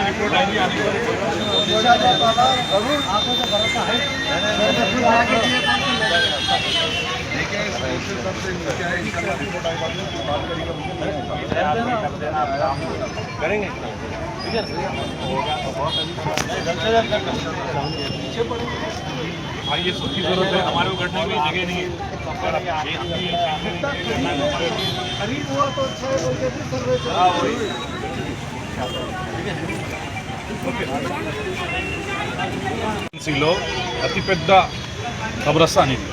Report आएगी करेंगे भाई, ये सबकी जरूरत है, हमारे को करने की जगह नहीं है। లో అతిపెద్ద కబ్రస్థాన్ ఇది.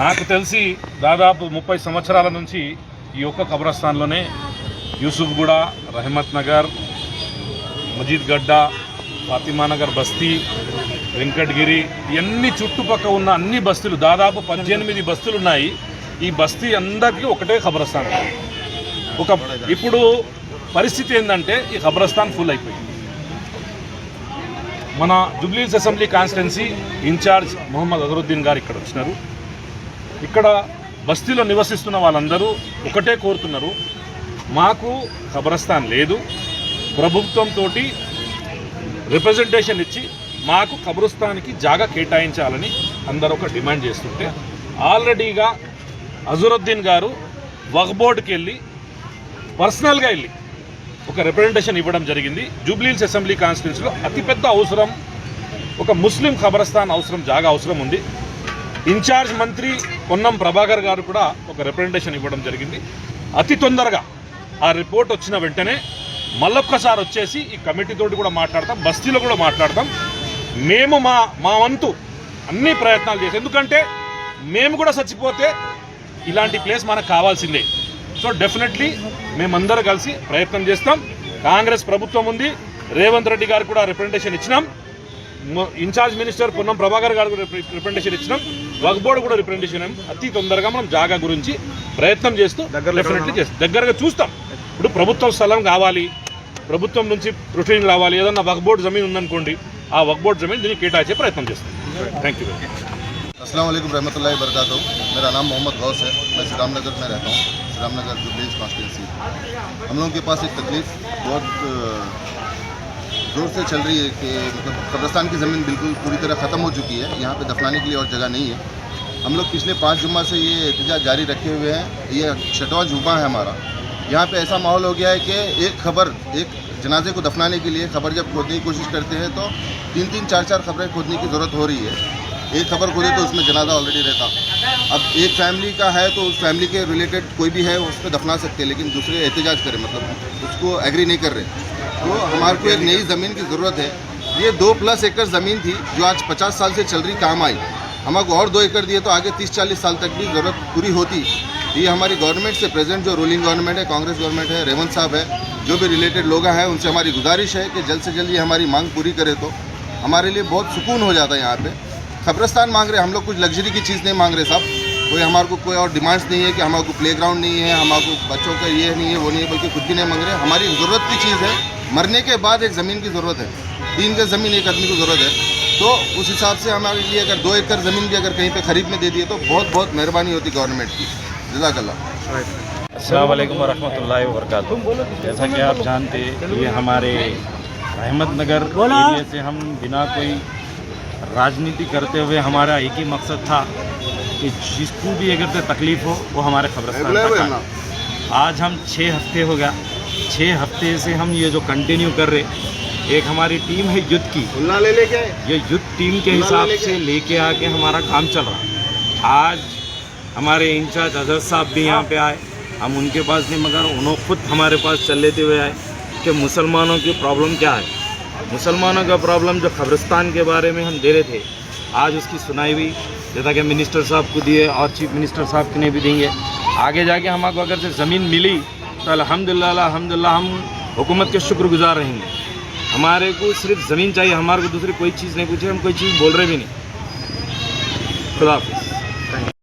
నాకు తెలిసి దాదాపు 30 సంవత్సరాల నుంచి ఈ ఒక్క కబ్రస్థాన్లోనే యూసుఫ్గూడ, రహమత్ నగర్, మజీద్ గడ్డ, ఫాతిమా నగర్ బస్తీ, వెంకటగిరి ఇవన్నీ చుట్టుపక్కల ఉన్న అన్ని బస్తీలు దాదాపు 18 బస్తీలు ఉన్నాయి. ఈ బస్తీ అందరికీ ఒకటే ఖబరస్థాన్. ఇప్పుడు పరిస్థితి ఏంటంటే ఈ ఖబరస్థాన్ ఫుల్ అయిపోయింది. మన Jubilee Hills assembly constituency incharge Mohammed Azharuddin గారు ఇక్కడ వచ్చినారు. ఇక్కడ బస్తీలో నివసిస్తున్న వాళ్ళందరూ ఒకటే కోరుతున్నారు, మాకు ఖబరస్థాన్ లేదు, ప్రభుత్వంతో రిప్రజెంటేషన్ ఇచ్చి మాకు ఖబరస్థాన్కి జాగా కేటాయించాలని అందరూ ఒక డిమాండ్ చేస్తుంటే, ఆల్రెడీగా అజరుద్దీన్ గారు వక్ఫ్ బోర్డుకి వెళ్ళి పర్సనల్గా వెళ్ళి ఒక రిప్రజెంటేషన్ ఇవ్వడం జరిగింది. జూబ్లీహిల్స్ అసెంబ్లీ కాన్స్టిట్యున్సీలో అతిపెద్ద అవసరం, ఒక ముస్లిం ఖబరస్థాన్ అవసరం, జాగా అవసరం ఉంది. ఇన్ఛార్జ్ మంత్రి పొన్నం ప్రభాకర్ గారు కూడా ఒక రిప్రజెంటేషన్ ఇవ్వడం జరిగింది. అతి తొందరగా ఆ రిపోర్ట్ వచ్చిన వెంటనే మళ్ళొక్కసారి వచ్చేసి ఈ కమిటీతోటి కూడా మాట్లాడతాం, బస్తీలో కూడా మాట్లాడతాం. మేము మా వంతు అన్ని ప్రయత్నాలు చేసి, ఎందుకంటే మేము కూడా చచ్చిపోతే ఇలాంటి ప్లేస్ మనకు కావాల్సిందే. సో డెఫినెట్లీ మేమందరం కలిసి ప్రయత్నం చేస్తాం. కాంగ్రెస్ ప్రభుత్వం ఉంది, రేవంత్ రెడ్డి గారు కూడా రిప్రజెంటేషన్ ఇచ్చినాం, ఇన్ఛార్జ్ మినిస్టర్ పొన్నం ప్రభాకర్ గారు కూడా రిప్రజెంటేషన్ ఇచ్చినాం, వక్ఫ్ బోర్డు కూడా రిప్రజెంటేషన్. అతి తొందరగా మనం జాగా గురించి ప్రయత్నం చేస్తూ డెఫినెట్లీ చేస్తాం, దగ్గరగా చూస్తాం. ఇప్పుడు ప్రభుత్వం స్థలం కావాలి, ప్రభుత్వం నుంచి ప్రొసీడింగ్ రావాలి, ఏదన్నా వక్ఫ్ బోర్డు జమీన్ ఉందనుకోండి, ఆ వక్ఫ్ బోర్డు జమీన్ దీన్ని కేటాయించే ప్రయత్నం చేస్తాం. Thank you. अस्सलाम वालेकुम रहमतुल्लाहि व बरकातहू। मेरा नाम मोहम्मद गौस है, मैं श्रीरामनगर में रहता हूँ, श्रीरामनगर जूब्लीहिल्स कॉन्स्टिट्यूंसी। हम लोगों के पास एक तकलीफ़ बहुत ज़ोर से चल रही है कि मतलब कब्रिस्तान की ज़मीन बिल्कुल पूरी तरह ख़त्म हो चुकी है, यहाँ पे दफनाने के लिए और जगह नहीं है। हम लोग पिछले 5 जुम्मा से ये एहतजाज जारी रखे हुए हैं, ये 6वां जुम्मा है हमारा। यहाँ पे ऐसा माहौल हो गया है कि एक जनाजे को दफनाने के लिए खबर जब खोदने की कोशिश करते हैं तो 3-3, 4-4 खबरें खोदने की ज़रूरत हो रही है। एक खबर खोदे तो उसमें जनाजा ऑलरेडी रहता। अब एक फैमिली का है तो उस फैमिली के रिलेटेड कोई भी है उस पर दफना सकते हैं, लेकिन दूसरे एहतजाज करें, मतलब उसको एग्री नहीं कर रहे। तो हमारे को एक नई ज़मीन की ज़रूरत है। ये 2+ एकड़ ज़मीन थी जो आज 50 साल से चल रही, काम आई। हमको और 2 एकड़ दिए तो आगे 30-40 साल तक भी ज़रूरत पूरी होती। ये हमारी गवर्नमेंट से, प्रेजेंट जो रूलिंग गवर्नमेंट है, कांग्रेस गवर्नमेंट है, रेवंत साहब है, जो भी रिलेटेड लोग हैं, उनसे हमारी गुजारिश है कि जल्द से जल्द ये हमारी मांग पूरी करे तो हमारे लिए बहुत सुकून हो जाता है। यहाँ पे खबरस्तान मांग रहे, हम लोग कुछ लग्जरी की चीज़ नहीं मांग रहे साहब, कोई हमारे को कोई और डिमांड्स नहीं है कि हमारे को प्लेग्राउंड नहीं है, हमारे को बच्चों का ये नहीं है वो नहीं है, बल्कि कुछ भी नहीं मांग रहे। हमारी ज़रूरत की चीज़ है, मरने के बाद एक ज़मीन की ज़रूरत है, 3 गज ज़मीन एक आदमी को ज़रूरत है। तो उस हिसाब से हमारे लिए अगर 2 एकड़ ज़मीन भी अगर कहीं पर खरीद में दे दिए तो बहुत बहुत मेहरबानी होती गवर्नमेंट की। जज़ाकल्लाह। अस्सलाम वालेकुम वरहमतुल्लाहि वबरकातुहू। जैसा कि आप जानते ये हमारे रहमत नगर एरिया से हम बिना कोई राजनीति करते हुए हमारा एक ही मकसद था कि जिसको भी अगर तो तकलीफ़ हो वो हमारे खबरस्तान तक आए। आज हम 6 हफ्ते हो गया, 6 हफ्ते से हम ये जो कंटिन्यू कर रहे, एक हमारी टीम है युद्ध की, ये युद्ध टीम के हिसाब से लेके आके हमारा काम चल रहा है। आज हमारे इंचार्ज अजहर साहब भी यहाँ पे आए, हम उनके पास नहीं मगर उन्होंने खुद हमारे पास चल लेते हुए आए कि मुसलमानों की प्रॉब्लम क्या है। मुसलमानों का प्रॉब्लम जो खबरस्तान के बारे में हम दे रहे थे, आज उसकी सुनाई हुई, जैसा कि मिनिस्टर साहब को दिए और चीफ मिनिस्टर साहब के ने भी देंगे। आगे जाके हमको अगर से ज़मीन मिली तो अल्हम्दुलिल्लाह हम हुकूमत के शुक्रगुजार रहेंगे। हमारे को सिर्फ ज़मीन चाहिए, हमारे को दूसरी कोई चीज़ नहीं पूछे, हम कोई चीज़ बोल रहे भी नहीं। खुदा हाफ़िज़।